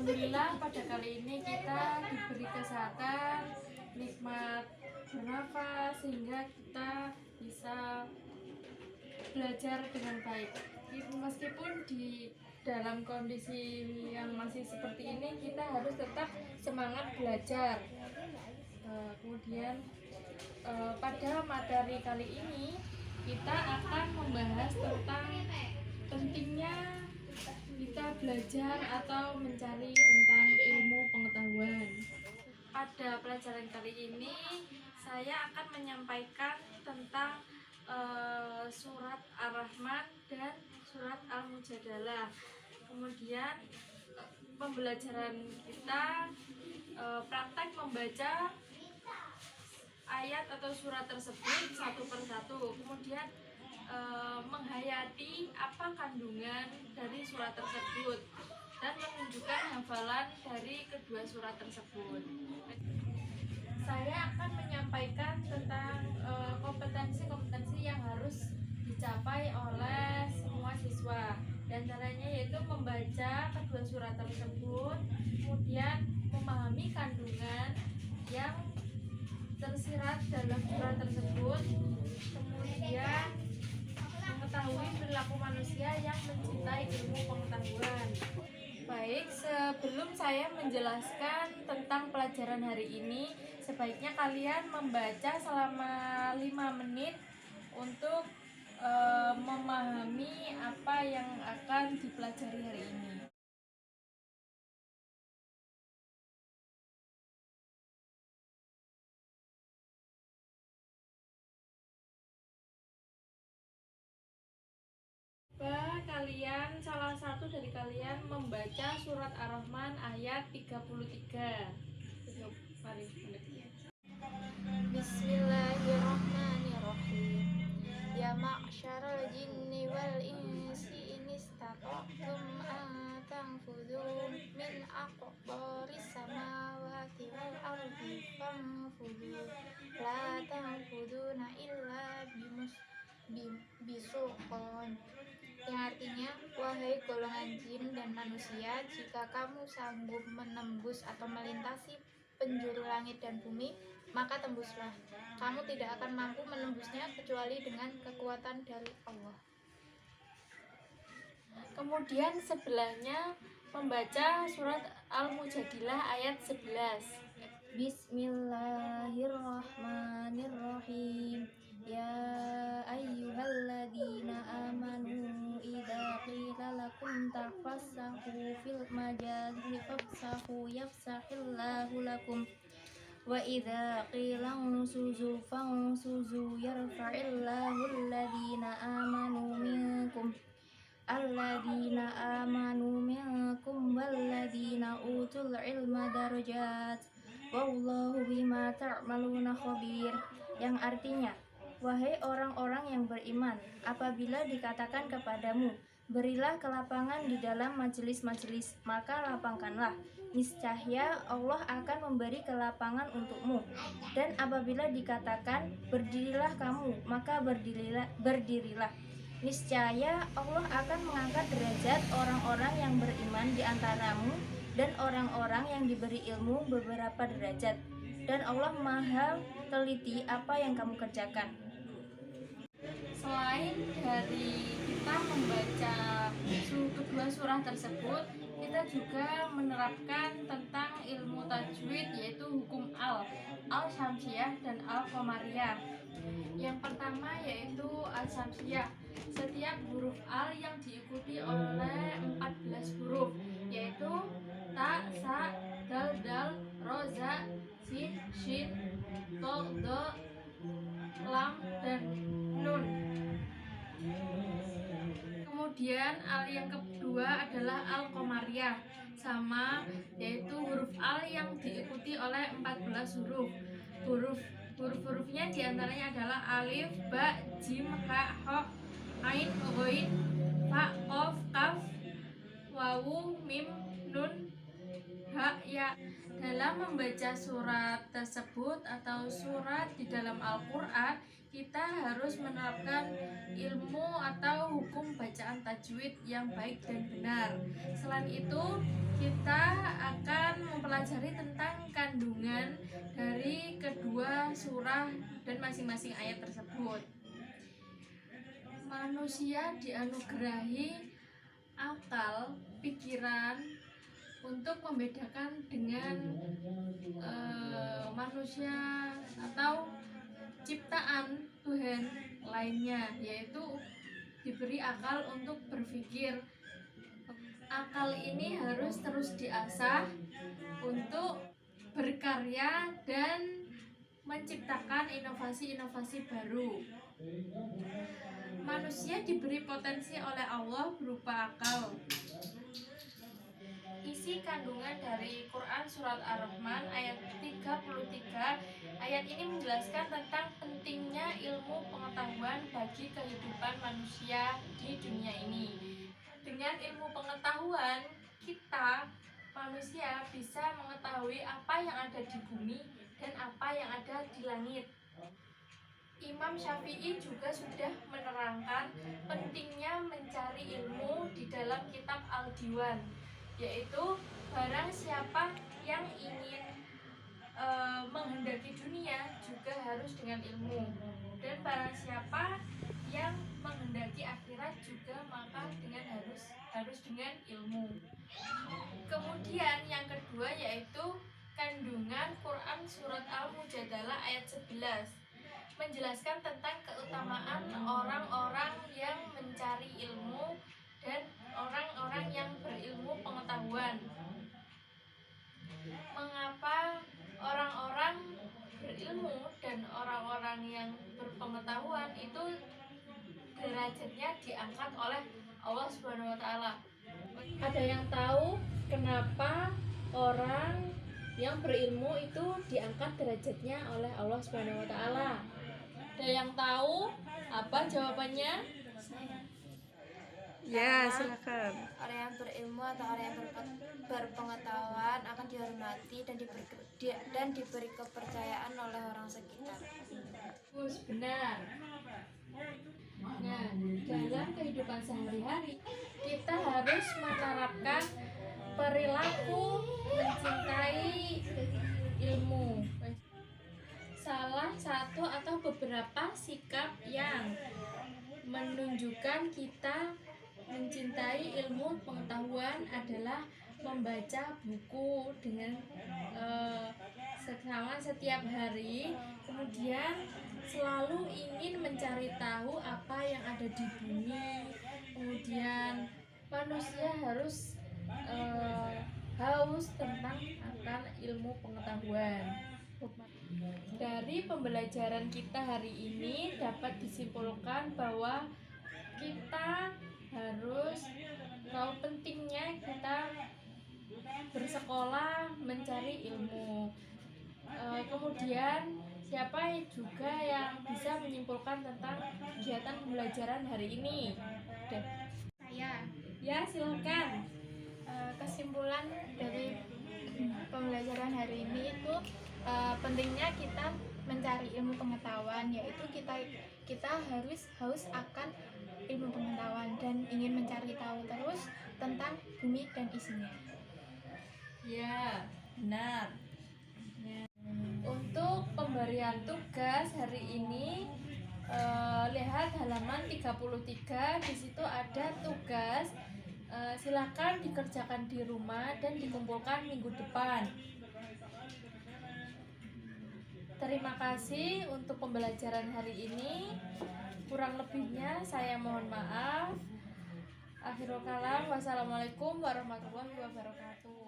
Alhamdulillah pada kali ini kita diberi kesehatan, nikmat bernafas sehingga kita bisa belajar dengan baik. Meskipun di dalam kondisi yang masih seperti ini, kita harus tetap semangat belajar. Kemudian pada materi kali ini kita akan membahas tentang pentingnya kita belajar atau mencari tentang ilmu pengetahuan. Pada pelajaran kali ini saya akan menyampaikan tentang surat Ar-Rahman dan surat Al-Mujadalah. Kemudian pembelajaran kita praktek membaca ayat atau surat tersebut satu persatu, kemudian menghayati apa kandungan dari surat tersebut dan menunjukkan hafalan dari kedua surat tersebut. Saya akan menyampaikan tentang kompetensi-kompetensi yang harus dicapai oleh semua siswa. Dan caranya yaitu membaca kedua surat tersebut, kemudian memahami kandungan yang tersirat dalam surat tersebut, kemudian mengetahui perilaku manusia yang mencintai ilmu pengetahuan. Baik, sebelum saya menjelaskan tentang pelajaran hari ini, sebaiknya kalian membaca selama 5 menit untuk memahami apa yang akan dipelajari hari ini. Salah satu dari kalian membaca surat Ar-Rahman ayat 33. Mari. Bismillahirrahmanirrahim. Ya ma'syaral jinni wal insi in istata'tum an tanfudhu min aqtaris samawati wal ardi fanfudhu la tanfuduna illa bisultan, yang artinya, wahai golongan jin dan manusia, jika kamu sanggup menembus atau melintasi penjuru langit dan bumi, maka tembuslah. Kamu tidak akan mampu menembusnya kecuali dengan kekuatan dari Allah. Kemudian sebelahnya membaca surat Al-Mujadilah ayat 11. Bismillahirrahmanirrahim. Ya ayyuhalladzina amanu idza qila lakum tafassahu fil majalisi fafsahu yafsahillahu lakum wa idza qila unsuzu fansuzu yarfa'illahu alladzina amanu minkum walladzina utul ilma darajat wallahu bima ta'maluna khabir, yang artinya, wahai orang-orang yang beriman, apabila dikatakan kepadamu, berilah kelapangan di dalam majelis-majelis, maka lapangkanlah. Niscaya Allah akan memberi kelapangan untukmu. Dan apabila dikatakan, berdirilah kamu, maka berdirilah. Niscaya Allah akan mengangkat derajat orang-orang yang beriman di antaramu dan orang-orang yang diberi ilmu beberapa derajat. Dan Allah Maha teliti apa yang kamu kerjakan. Selain dari kita membaca kedua surah tersebut, kita juga menerapkan tentang ilmu tajwid, yaitu hukum al-syamsiyah dan al-qamariyah. Yang pertama yaitu al-syamsiyah. Setiap huruf al yang diikuti oleh 14 huruf, yaitu ta, sa, dal, dal, ro, za, sin, shin, to, do, lam, dan nun. Kemudian al yang kedua adalah al-qamariyah, sama, yaitu huruf al yang diikuti oleh 14 huruf. Huruf-hurufnya diantaranya adalah alif, ba, jim, ha, ho, ain, ghain, fa, qaf, kaf, wawu, mim, nun, ha, ya. Dalam membaca surat tersebut atau surat di dalam Al-Quran, kita harus menerapkan ilmu atau hukum bacaan tajwid yang baik dan benar. Selain itu, kita akan mempelajari tentang kandungan dari kedua surah dan masing-masing ayat tersebut. Manusia dianugerahi akal, pikiran untuk membedakan dengan manusia atau ciptaan Tuhan lainnya, yaitu diberi akal untuk berpikir. Akal ini harus terus diasah untuk berkarya dan menciptakan inovasi-inovasi baru. Manusia diberi potensi oleh Allah berupa akal. Isi kandungan dari Quran Surat Ar-Rahman ayat 33. Ayat ini menjelaskan tentang pentingnya ilmu pengetahuan bagi kehidupan manusia di dunia ini. Dengan ilmu pengetahuan, kita manusia bisa mengetahui apa yang ada di bumi dan apa yang ada di langit. Imam Syafi'i juga sudah menerangkan pentingnya mencari ilmu di dalam kitab Al-Diwan, yaitu barang siapa yang ingin menghendaki dunia juga harus dengan ilmu, dan barang siapa yang menghendaki akhirat juga maka harus dengan ilmu. Kemudian yang kedua yaitu kandungan Quran Surat Al-Mujadalah ayat 11, menjelaskan tentang keutamaan orang-orang yang mencari ilmu dan orang-orang yang berilmu pengetahuan. Mengapa orang-orang berilmu dan orang-orang yang berpengetahuan itu derajatnya diangkat oleh Allah Subhanahu wa taala? Ada yang tahu kenapa orang yang berilmu itu diangkat derajatnya oleh Allah Subhanahu wa taala? Ada yang tahu apa jawabannya? Ya, silakan. Orang yang berilmu atau orang yang berpengetahuan akan dihormati dan diberi kepercayaan oleh orang sekitar. Benar. Nah, dalam kehidupan sehari-hari kita harus menerapkan perilaku mencintai ilmu. Salah satu atau beberapa sikap yang menunjukkan kita mencintai ilmu pengetahuan adalah membaca buku dengan seksama setiap hari, kemudian selalu ingin mencari tahu apa yang ada di bumi, kemudian manusia harus haus tentang akan ilmu pengetahuan. Dari pembelajaran kita hari ini dapat disimpulkan bahwa kita harus tahu pentingnya kita bersekolah mencari ilmu. Kemudian siapa juga yang bisa menyimpulkan tentang kegiatan pembelajaran hari ini? Saya. Ya, silakan. Kesimpulan dari pembelajaran hari ini itu pentingnya kita mencari ilmu pengetahuan, yaitu kita harus haus akan ilmu pengetahuan dan ingin mencari tahu terus tentang bumi dan isinya. Ya, benar. Untuk pemberian tugas hari ini, lihat halaman 33, di situ ada tugas. Silakan dikerjakan di rumah dan dikumpulkan minggu depan. Terima kasih untuk pembelajaran hari ini. Kurang lebihnya saya mohon maaf. Akhirul kalam, wassalamualaikum warahmatullahi wabarakatuh.